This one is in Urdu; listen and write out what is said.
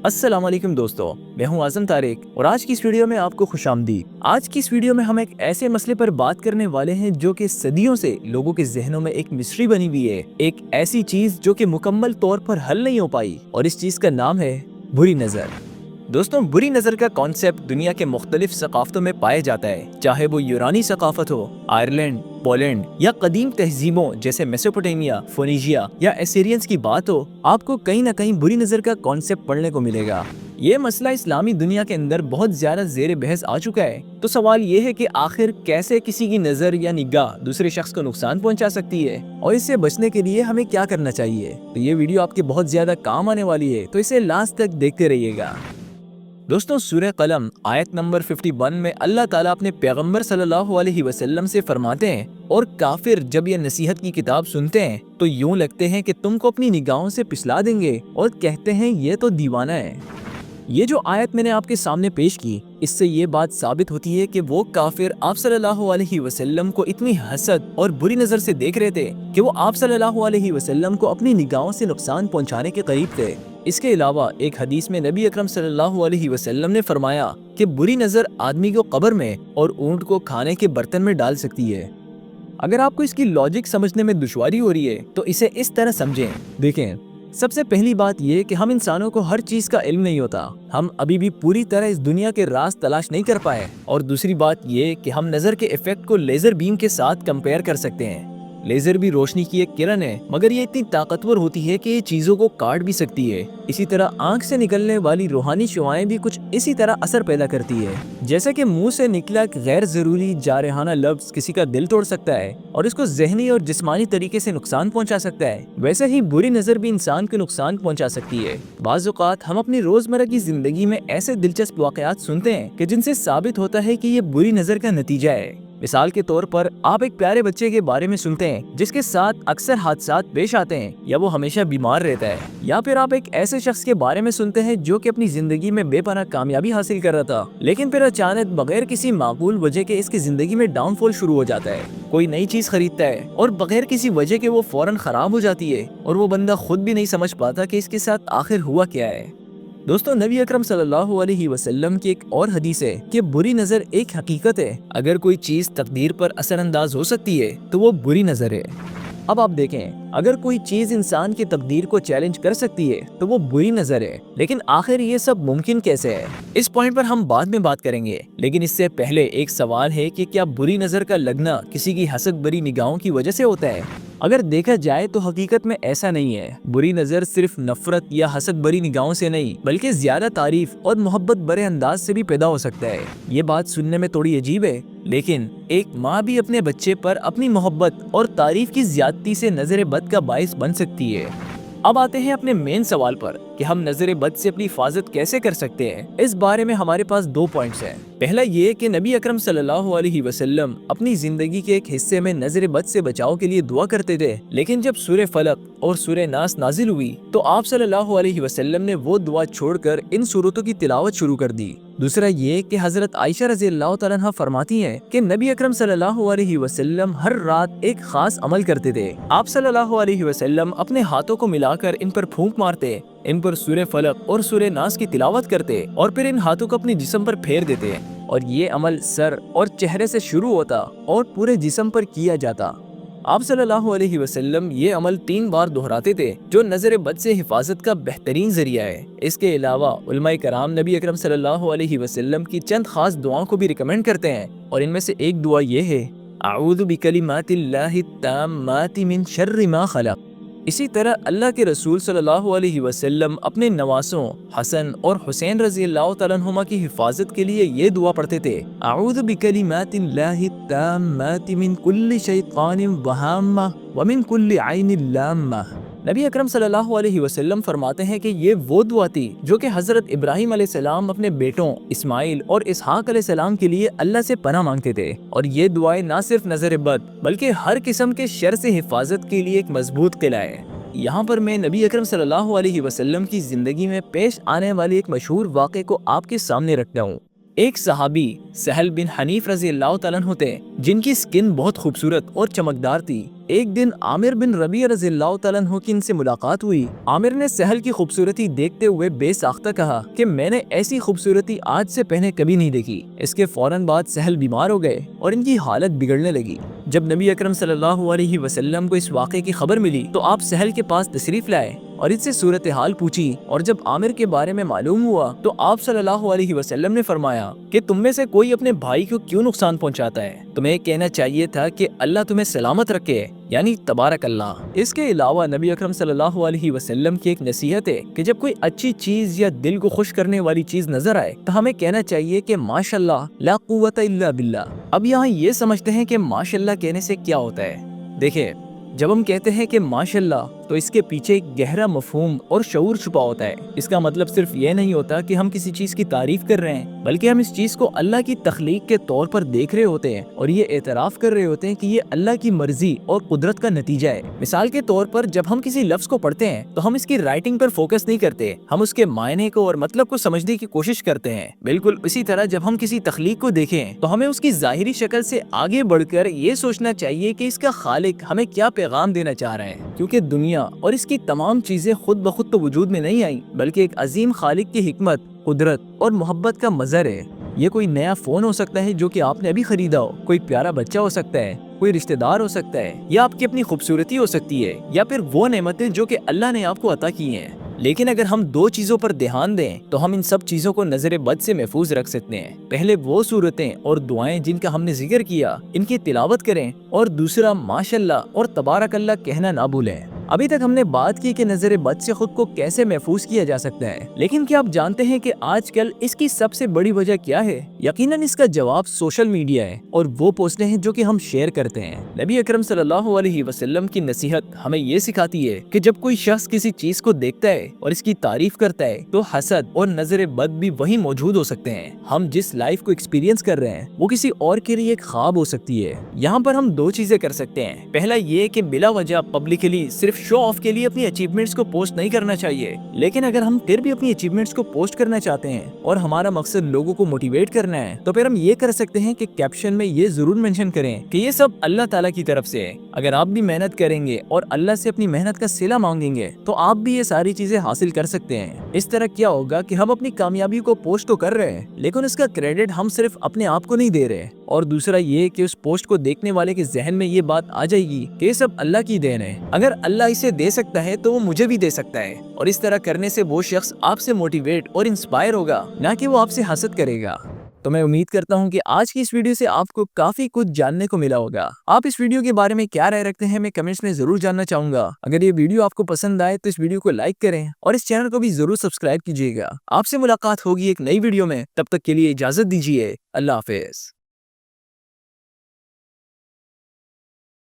السلام علیکم دوستو، میں ہوں اعظم طارق اور آج کی اس ویڈیو میں آپ کو خوش آمدید۔ آج کی اس ویڈیو میں ہم ایک ایسے مسئلے پر بات کرنے والے ہیں جو کہ صدیوں سے لوگوں کے ذہنوں میں ایک مسٹری بنی ہوئی ہے، ایک ایسی چیز جو کہ مکمل طور پر حل نہیں ہو پائی، اور اس چیز کا نام ہے بری نظر۔ دوستوں، بری نظر کا کانسیپٹ دنیا کے مختلف ثقافتوں میں پایا جاتا ہے، چاہے وہ یونانی ثقافت ہو، آئرلینڈ، پولینڈ یا قدیم تہذیبوں جیسے میسوپوٹیمیا، فونیجیا یا ایسیرینز کی بات ہو، آپ کو کہیں نہ کہیں بری نظر کا کانسیپٹ پڑھنے کو ملے گا۔ یہ مسئلہ اسلامی دنیا کے اندر بہت زیادہ زیر بحث آ چکا ہے، تو سوال یہ ہے کہ آخر کیسے کسی کی نظر یا نگاہ دوسرے شخص کو نقصان پہنچا سکتی ہے، اور اس سے بچنے کے لیے ہمیں کیا کرنا چاہیے۔ تو یہ ویڈیو آپ کے بہت زیادہ کام آنے والی ہے، تو اسے لاسٹ تک دیکھتے رہیے گا۔ دوستوں، سورہ قلم آیت نمبر 51 میں اللہ تعالیٰ اپنے پیغمبر صلی اللہ علیہ وسلم سے فرماتے ہیں، اور کافر جب یہ نصیحت کی کتاب سنتے ہیں تو یوں لگتے ہیں کہ تم کو اپنی نگاہوں سے پھسلا دیں گے اور کہتے ہیں یہ تو دیوانہ ہے۔ یہ جو آیت میں نے آپ کے سامنے پیش کی، اس سے یہ بات ثابت ہوتی ہے کہ وہ کافر آپ صلی اللہ علیہ وسلم کو اتنی حسد اور بری نظر سے دیکھ رہے تھے کہ وہ آپ صلی اللہ علیہ وسلم کو اپنی نگاہوں سے نقصان پہنچانے کے قریب تھے۔ اس کے علاوہ ایک حدیث میں نبی اکرم صلی اللہ علیہ وسلم نے فرمایا کہ بری نظر آدمی کو قبر میں اور اونٹ کو کھانے کے برتن میں ڈال سکتی ہے۔ اگر آپ کو اس کی لاجک سمجھنے میں دشواری ہو رہی ہے تو اسے اس طرح سمجھیں۔ دیکھیں، سب سے پہلی بات یہ کہ ہم انسانوں کو ہر چیز کا علم نہیں ہوتا، ہم ابھی بھی پوری طرح اس دنیا کے راز تلاش نہیں کر پائے، اور دوسری بات یہ کہ ہم نظر کے ایفیکٹ کو لیزر بیم کے ساتھ کمپیئر کر سکتے ہیں۔ لیزر بھی روشنی کی ایک کرن ہے، مگر یہ اتنی طاقتور ہوتی ہے کہ یہ چیزوں کو کاٹ بھی سکتی ہے۔ اسی طرح آنکھ سے نکلنے والی روحانی شعاعیں بھی کچھ اسی طرح اثر پیدا کرتی ہے۔ جیسا کہ منہ سے نکلا ایک غیر ضروری جارحانہ لفظ کسی کا دل توڑ سکتا ہے اور اس کو ذہنی اور جسمانی طریقے سے نقصان پہنچا سکتا ہے، ویسے ہی بری نظر بھی انسان کو نقصان پہنچا سکتی ہے۔ بعض اوقات ہم اپنی روزمرہ کی زندگی میں ایسے دلچسپ واقعات سنتے ہیں کہ جن سے ثابت ہوتا ہے کہ یہ بری نظر کا نتیجہ ہے۔ مثال کے طور پر آپ ایک پیارے بچے کے بارے میں سنتے ہیں جس کے ساتھ اکثر حادثات پیش آتے ہیں یا وہ ہمیشہ بیمار رہتا ہے، یا پھر آپ ایک ایسے شخص کے بارے میں سنتے ہیں جو کہ اپنی زندگی میں بے پناہ کامیابی حاصل کر رہا تھا، لیکن پھر اچانک بغیر کسی معقول وجہ کے اس کی زندگی میں ڈاؤن فال شروع ہو جاتا ہے۔ کوئی نئی چیز خریدتا ہے اور بغیر کسی وجہ کے وہ فوراً خراب ہو جاتی ہے، اور وہ بندہ خود بھی نہیں سمجھ پاتا کہ اس کے ساتھ آخر ہوا کیا ہے۔ دوستوں، نبی اکرم صلی اللہ علیہ وسلم کی ایک اور حدیث ہے کہ بری نظر ایک حقیقت ہے۔ اگر کوئی چیز تقدیر پر اثر انداز ہو سکتی ہے تو وہ بری نظر ہے۔ اب آپ دیکھیں، اگر کوئی چیز انسان کی تقدیر کو چیلنج کر سکتی ہے تو وہ بری نظر ہے، لیکن آخر یہ سب ممکن کیسے ہے؟ اس پوائنٹ پر ہم بعد میں بات کریں گے، لیکن اس سے پہلے ایک سوال ہے کہ کیا بری نظر کا لگنا کسی کی حسد بری نگاہوں کی وجہ سے ہوتا ہے؟ اگر دیکھا جائے تو حقیقت میں ایسا نہیں ہے۔ بری نظر صرف نفرت یا حسد بری نگاہوں سے نہیں، بلکہ زیادہ تعریف اور محبت برے انداز سے بھی پیدا ہو سکتا ہے۔ یہ بات سننے میں تھوڑی عجیب ہے، لیکن ایک ماں بھی اپنے بچے پر اپنی محبت اور تعریف کی زیادتی سے نظر بد کا باعث بن سکتی ہے۔ اب آتے ہیں اپنے مین سوال پر کہ ہم نظر بد سے اپنی حفاظت کیسے کر سکتے ہیں۔ اس بارے میں ہمارے پاس دو پوائنٹس ہیں۔ پہلا یہ کہ نبی اکرم صلی اللہ علیہ وسلم اپنی زندگی کے ایک حصے میں نظر بد سے بچاؤ کے لیے دعا کرتے تھے، لیکن جب سورہ فلق اور سورہ ناس نازل ہوئی تو آپ صلی اللہ علیہ وسلم نے وہ دعا چھوڑ کر ان سورتوں کی تلاوت شروع کر دی۔ دوسرا یہ کہ حضرت عائشہ رضی اللہ تعالیٰ عنہا فرماتی ہیں کہ نبی اکرم صلی اللہ علیہ وسلم ہر رات ایک خاص عمل کرتے تھے۔ آپ صلی اللہ علیہ وسلم اپنے ہاتھوں کو ملا کر ان پر پھونک مارتے، ان پر سورہ فلق اور سورہ ناس کی تلاوت کرتے اور پھر ان ہاتھوں کو اپنے جسم پر پھیر دیتے، اور یہ عمل سر اور چہرے سے شروع ہوتا اور پورے جسم پر کیا جاتا۔ آپ صلی اللہ علیہ وسلم یہ عمل 3 بار دہراتے تھے، جو نظر بد سے حفاظت کا بہترین ذریعہ ہے۔ اس کے علاوہ علماء کرام نبی اکرم صلی اللہ علیہ وسلم کی چند خاص دعاؤں کو بھی ریکمینڈ کرتے ہیں، اور ان میں سے ایک دعا یہ ہے، اعوذ بکلمات اللہ التامات من شر ما خلق۔ اسی طرح اللہ کے رسول صلی اللہ علیہ وسلم اپنے نواسوں حسن اور حسین رضی اللہ تعالیٰ عنہما کی حفاظت کے لیے یہ دعا پڑھتے تھے، اعوذ بکلمات اللہ التامات من کل شیطان وہامہ ومن کل عین لامہ۔ نبی اکرم صلی اللہ علیہ وسلم فرماتے ہیں کہ یہ وہ دعا تھی جو کہ حضرت ابراہیم علیہ السلام اپنے بیٹوں اسماعیل اور اسحاق علیہ السلام کے لیے اللہ سے پناہ مانگتے تھے، اور یہ دعائیں نہ صرف نظر بد بلکہ ہر قسم کے شر سے حفاظت کے لیے ایک مضبوط قلعہ ہے۔ یہاں پر میں نبی اکرم صلی اللہ علیہ وسلم کی زندگی میں پیش آنے والی ایک مشہور واقعے کو آپ کے سامنے رکھتا ہوں۔ ایک صحابی سہل بن حنیف رضی اللہ تعالیٰ عنہ تھے جن کی سکن بہت خوبصورت اور چمکدار تھی۔ ایک دن عامر بن ربیع رضی اللہ تعالیٰ عنہ کی ان سے ملاقات ہوئی۔ عامر نے سہل کی خوبصورتی دیکھتے ہوئے بے ساختہ کہا کہ میں نے ایسی خوبصورتی آج سے پہلے کبھی نہیں دیکھی۔ اس کے فوراً بعد سہل بیمار ہو گئے اور ان کی حالت بگڑنے لگی۔ جب نبی اکرم صلی اللہ علیہ وسلم کو اس واقعے کی خبر ملی تو آپ سہل کے پاس تشریف لائے اور اس سے صورتحال پوچھی، اور جب عامر کے بارے میں معلوم ہوا تو آپ صلی اللہ علیہ وسلم نے فرمایا کہ تم میں سے کوئی اپنے بھائی کو کیوں نقصان پہنچاتا ہے؟ تمہیں کہنا چاہیے تھا کہ اللہ تمہیں سلامت رکھے، یعنی تبارک اللہ۔ اس کے علاوہ نبی اکرم صلی اللہ علیہ وسلم کی ایک نصیحت ہے کہ جب کوئی اچھی چیز یا دل کو خوش کرنے والی چیز نظر آئے تو ہمیں کہنا چاہیے کہ ماشاءاللہ لا قوت الا باللہ۔ اب یہاں یہ سمجھتے ہیں کہ ماشاءاللہ کہنے سے کیا ہوتا ہے۔ دیکھیں، جب ہم کہتے ہیں کہ ماشاءاللہ تو اس کے پیچھے ایک گہرا مفہوم اور شعور چھپا ہوتا ہے۔ اس کا مطلب صرف یہ نہیں ہوتا کہ ہم کسی چیز کی تعریف کر رہے ہیں، بلکہ ہم اس چیز کو اللہ کی تخلیق کے طور پر دیکھ رہے ہوتے ہیں اور یہ اعتراف کر رہے ہوتے ہیں کہ یہ اللہ کی مرضی اور قدرت کا نتیجہ ہے۔ مثال کے طور پر جب ہم کسی لفظ کو پڑھتے ہیں تو ہم اس کی رائٹنگ پر فوکس نہیں کرتے، ہم اس کے معنی کو اور مطلب کو سمجھنے کی کوشش کرتے ہیں۔ بالکل اسی طرح جب ہم کسی تخلیق کو دیکھیں تو ہمیں اس کی ظاہری شکل سے آگے بڑھ کر یہ سوچنا چاہیے کہ اس کا خالق ہمیں کیا پیغام دینا چاہ رہا ہے، کیونکہ دنیا اور اس کی تمام چیزیں خود بخود تو وجود میں نہیں آئیں، بلکہ ایک عظیم خالق کی حکمت، قدرت اور محبت کا مظہر ہے۔ یہ کوئی نیا فون ہو سکتا ہے جو کہ آپ نے ابھی خریدا ہو، کوئی پیارا بچہ ہو سکتا ہے، کوئی رشتہ دار ہو سکتا ہے، یا آپ کی اپنی خوبصورتی ہو سکتی ہے، یا پھر وہ نعمتیں جو کہ اللہ نے آپ کو عطا کی ہیں۔ لیکن اگر ہم دو چیزوں پر دھیان دیں تو ہم ان سب چیزوں کو نظر بد سے محفوظ رکھ سکتے ہیں۔ پہلے وہ صورتیں اور دعائیں جن کا ہم نے ذکر کیا ان کی تلاوت کریں، اور دوسرا ماشاءاللہ اور تبارک اللہ کہنا نہ بھولیں۔ ابھی تک ہم نے بات کی کہ نظر بد سے خود کو کیسے محفوظ کیا جا سکتا ہے، لیکن کیا آپ جانتے ہیں کہ آج کل اس کی سب سے بڑی وجہ کیا ہے؟ یقیناً اس کا جواب سوشل میڈیا ہے اور وہ پوسٹیں ہیں جو کہ ہم شیئر کرتے ہیں۔ نبی اکرم صلی اللہ علیہ وسلم کی نصیحت ہمیں یہ سکھاتی ہے کہ جب کوئی شخص کسی چیز کو دیکھتا ہے اور اس کی تعریف کرتا ہے تو حسد اور نظر بد بھی وہیں موجود ہو سکتے ہیں۔ ہم جس لائف کو ایکسپیرینس کر رہے ہیں وہ کسی اور کے لیے ایک خواب ہو سکتی ہے۔ یہاں پر ہم دو چیزیں کر سکتے ہیں۔ پہلا یہ کہ بلا وجہ پبلکلی صرف شو آف کے لیے اپنی اچیومنٹس کو پوسٹ نہیں کرنا چاہیے، لیکن اگر ہم پھر بھی اپنی اچیومنٹس کو پوسٹ کرنا چاہتے ہیں اور ہمارا مقصد لوگوں کو موٹیویٹ کرنا ہے تو پھر ہم یہ کر سکتے ہیں کہ کیپشن میں یہ ضرور مینشن کریں کہ یہ سب اللہ تعالیٰ کی طرف سے ہے۔ اگر آپ بھی محنت کریں گے اور اللہ سے اپنی محنت کا صلہ مانگیں گے تو آپ بھی یہ ساری چیزیں حاصل کر سکتے ہیں۔ اس طرح کیا ہوگا کہ ہم اپنی کامیابی کو پوسٹ تو کر رہے ہیں لیکن اس کا کریڈٹ ہم صرف اپنے آپ کو نہیں دے رہے، اور دوسرا یہ کہ اس پوسٹ کو دیکھنے والے کے ذہن میں یہ بات آ جائے گی کہ یہ سب اللہ کی دین ہے، اگر اللہ اسے دے سکتا ہے تو وہ مجھے بھی دے سکتا ہے، اور اس طرح کرنے سے وہ شخص آپ سے موٹیویٹ اور انسپائر ہوگا، نہ کہ وہ آپ سے حسد کرے گا۔ تو میں امید کرتا ہوں کہ آج کی اس ویڈیو سے آپ کو کافی کچھ جاننے کو ملا ہوگا۔ آپ اس ویڈیو کے بارے میں کیا رائے رکھتے ہیں میں کمنٹس میں ضرور جاننا چاہوں گا۔ اگر یہ ویڈیو آپ کو پسند آئے تو اس ویڈیو کو لائک کریں اور اس چینل کو بھی ضرور سبسکرائب کیجیے گا۔ آپ سے ملاقات ہوگی ایک نئی ویڈیو میں، تب تک کے لیے اجازت دیجیے۔ اللہ حافظ۔